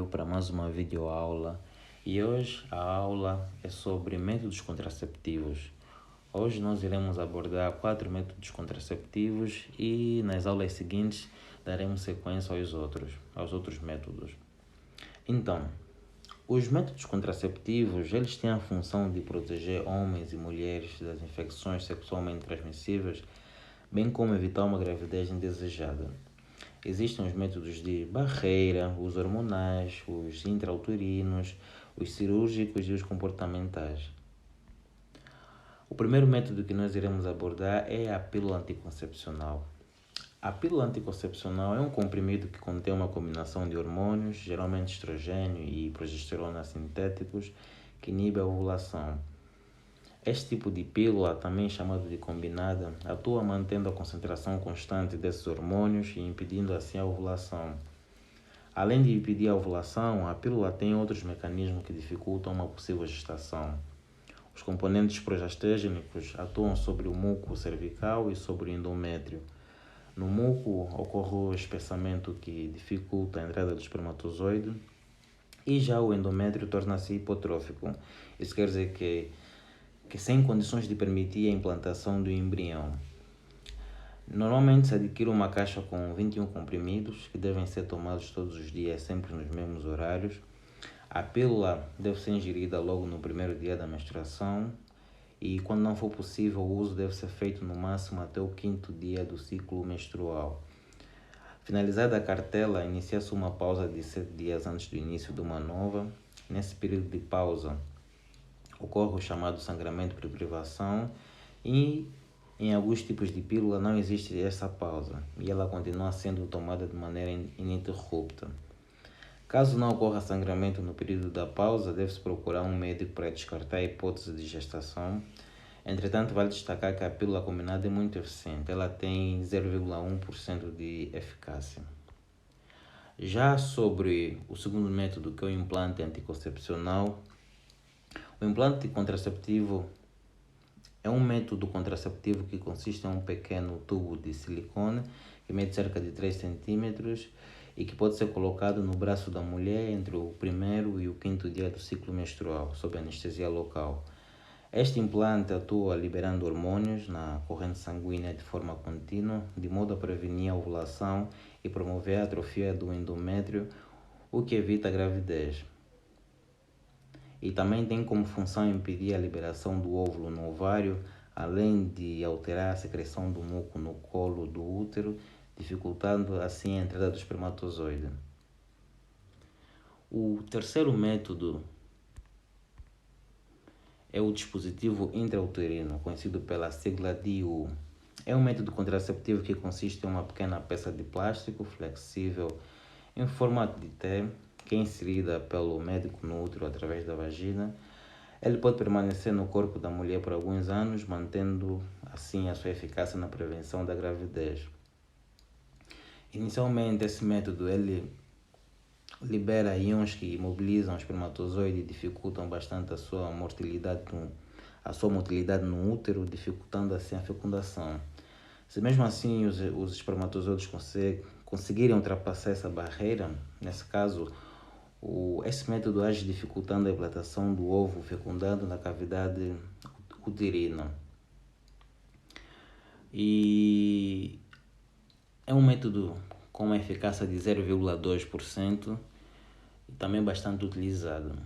vídeo para mais uma videoaula e hoje a aula é sobre métodos contraceptivos. Hoje nós iremos abordar 4 métodos contraceptivos e nas aulas seguintes daremos sequência aos outros métodos. Então, os métodos contraceptivos, eles têm a função de proteger homens e mulheres das infecções sexualmente transmissíveis, bem como evitar uma gravidez indesejada. Existem os métodos de barreira, os hormonais, os intrauterinos, os cirúrgicos e os comportamentais. O primeiro método que nós iremos abordar é a pílula anticoncepcional. A pílula anticoncepcional é um comprimido que contém uma combinação de hormônios, geralmente estrogênio e progesterona sintéticos, que inibe a ovulação. Este tipo de pílula, também chamado de combinada, atua mantendo a concentração constante desses hormônios e impedindo assim a ovulação. Além de impedir a ovulação, a pílula tem outros mecanismos que dificultam uma possível gestação. Os componentes progestéricos atuam sobre o muco cervical e sobre o endométrio. No muco ocorre o espessamento que dificulta a entrada do espermatozoide e já o endométrio torna-se hipotrófico. Isso quer dizer que sem condições de permitir a implantação do embrião. Normalmente se adquire uma caixa com 21 comprimidos que devem ser tomados todos os dias, sempre nos mesmos horários. A pílula deve ser ingerida logo no primeiro dia da menstruação e, quando não for possível, o uso deve ser feito no máximo até o 5º dia do ciclo menstrual. Finalizada a cartela, inicia-se uma pausa de 7 dias antes do início de uma nova. Nesse período de pausa, ocorre o chamado sangramento por privação e em alguns tipos de pílula não existe essa pausa e ela continua sendo tomada de maneira ininterrupta. Caso não ocorra sangramento no período da pausa, deve-se procurar um médico para descartar a hipótese de gestação. Entretanto, vale destacar que a pílula combinada é muito eficiente, ela tem 0,1% de eficácia. Já sobre o segundo método, que é o implante anticoncepcional, o implante contraceptivo é um método contraceptivo que consiste em um pequeno tubo de silicone que mede cerca de 3 centímetros e que pode ser colocado no braço da mulher entre o primeiro e o 5º dia do ciclo menstrual, sob anestesia local. Este implante atua liberando hormônios na corrente sanguínea de forma contínua, de modo a prevenir a ovulação e promover a atrofia do endométrio, o que evita a gravidez. E também tem como função impedir a liberação do óvulo no ovário, além de alterar a secreção do muco no colo do útero, dificultando assim a entrada do espermatozoide. O terceiro método é o dispositivo intrauterino, conhecido pela sigla DIU. É um método contraceptivo que consiste em uma pequena peça de plástico flexível em formato de T, que é inserida pelo médico no útero através da vagina. Ele pode permanecer no corpo da mulher por alguns anos, mantendo assim a sua eficácia na prevenção da gravidez. Inicialmente, esse método ele libera íons que imobilizam o espermatozoide e dificultam bastante a sua motilidade no útero, dificultando assim a fecundação. Se mesmo assim os espermatozoides conseguirem ultrapassar essa barreira, nesse caso, esse método age dificultando a implantação do ovo fecundado na cavidade uterina. E é um método com uma eficácia de 0,2% e também bastante utilizado.